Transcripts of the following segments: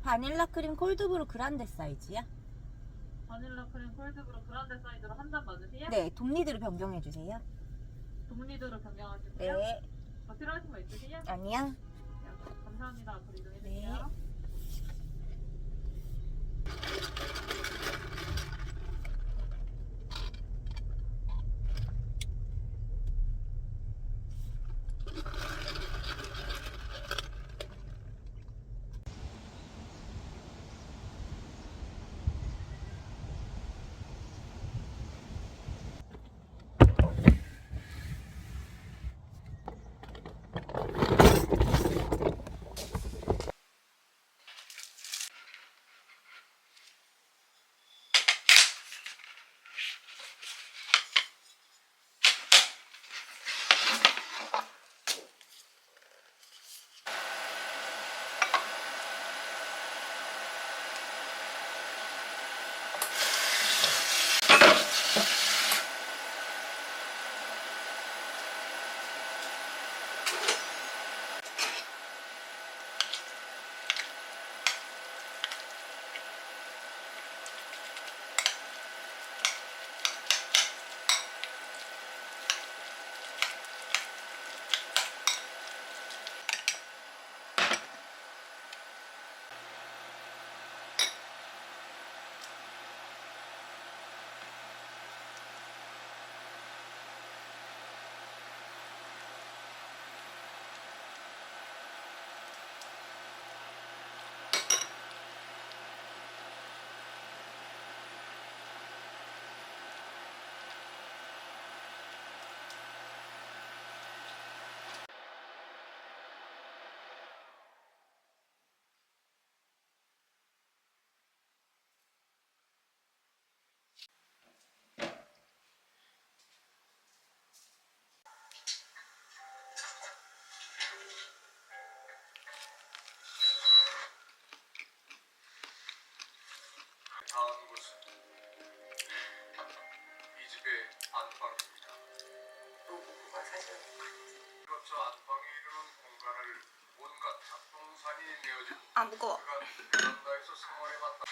바닐라 크림 콜드브루 그란데 사이즈야? 바닐라 크림 콜드브루 그란데 사이즈로 한 잔 맞으세요? 네, 돔니드로 변경해 주세요. 돔리드로 변경하시고요. 네, 더 필요하신 거 있으세요? 아니야. 네, 감사합니다. 앞으로 네. 이동해주세요. 다음 곳은 이 집의 안방입니다. 누가 사실 저 안방에 이르는 공간을 온갖 잡동산이 내어진 무거워. 베란다에서 생활해봤다.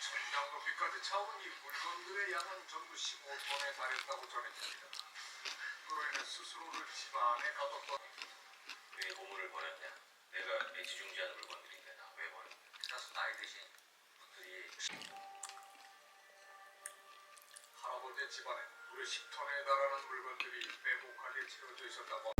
천장 높이까지 차오른 이 물건들의 양은 전부 15톤에 달했다고 전해집니다. 그로 인해 스스로를 집 안에 가뒀던 왜 고문을 버렸냐? 내가 애지중지하는 물건들인데 나 왜 버렸냐? 그래서 나이 대신 분들이 할아버지 집안에 무려 10톤에 달하는 물건들이 빼곡하게 채워져 있었다고.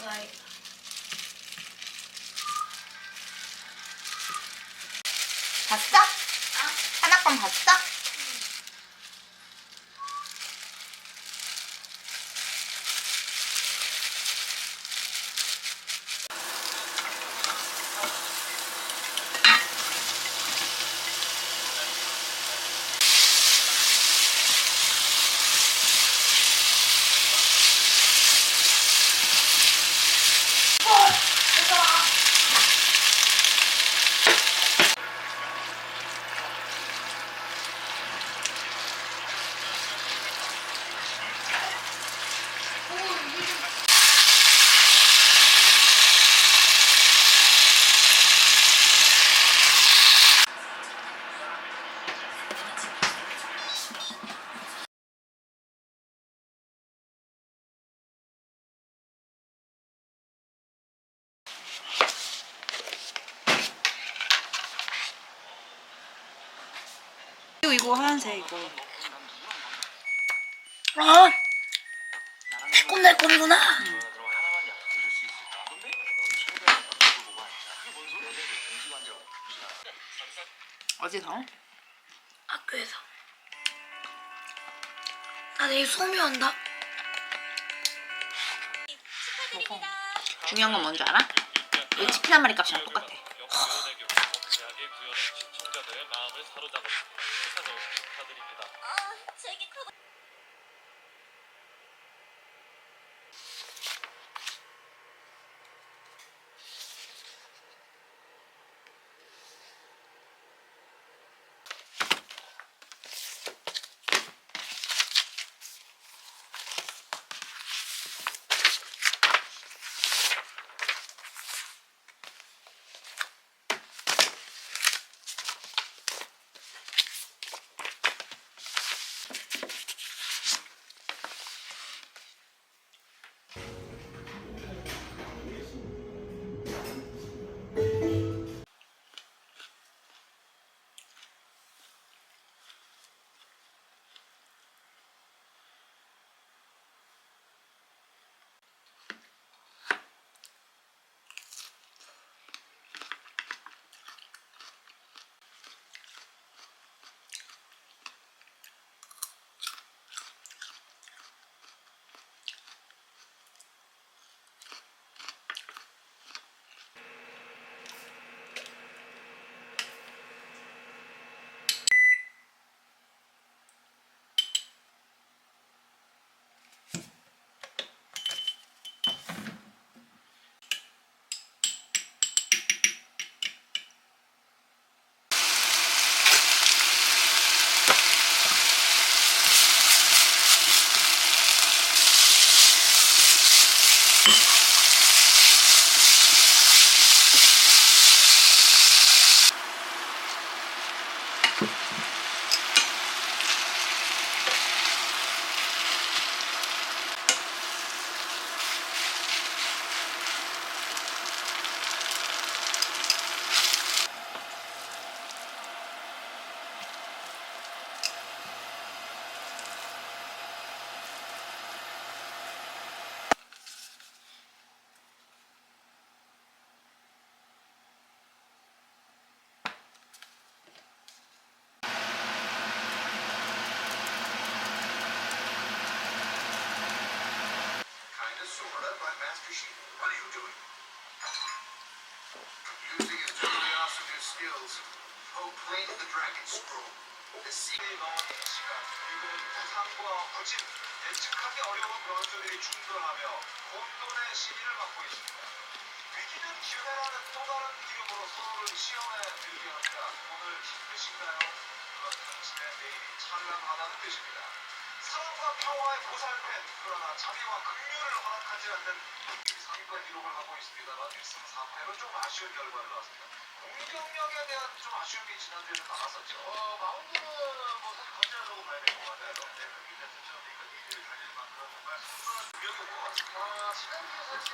가야겠다. 봤어? 하나건 봤어? 이거 하얀색 이거. 아, 달콤달콤이구나. 어디서? 학교에서. 나 내일 수험이 온다. 중요한 건 뭔지 알아? 이 치킨 한 마리 값이랑 똑같아. Kinda sorta, my master sheep. What are you doing? Using his curiosity skills, proclaim the dragon scroll. The sea에 넣은 시간, 그리고 부상과 부진, 예측하기 어려운 변수들이 충돌하며 혼돈의 시기를 맞고 있습니다. 위기는 기회라는 또 다른 이름으로 서로를 시험에 들게 합니다. 오늘 힘드신가요? 그건 당신의 내일이 찬란하다는 뜻입니다. 사랑과 평화의 보살팬, 그러나 자비와 긍휼을 허락하지 않는 상위권 기록을 하고 있습니다만 1승 4패로 좀 아쉬운 결과를 나왔습니다. 공격력에 대한 좀 아쉬움이 지난주에는 남았었죠. 마운드는 뭐 사실 건재하다고 봐야 될 것 같아요. 네, 경기 대체처럼 이거 1위를 달릴 만큼 정말 선수는 중요했고 지난주에 사실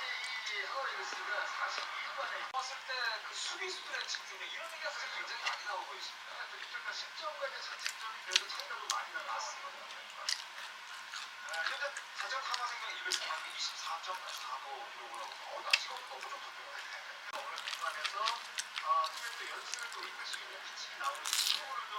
이 하나이글스가 42분만에 봤을 때 그 수비수들의 집중력 이런 얘기가 사실 굉장히 많이 나오고 있습니다. 그러니까 실점과 이제 자책점이 그래도 차이가 좀 많이 나왔습니다. 일단 가장 탐화 생각 224.45 기록을 나 지금 너무 좋던데요. 오늘 비판에서 스태프 연습을 또 이것이 같이 나오는 기록을 좀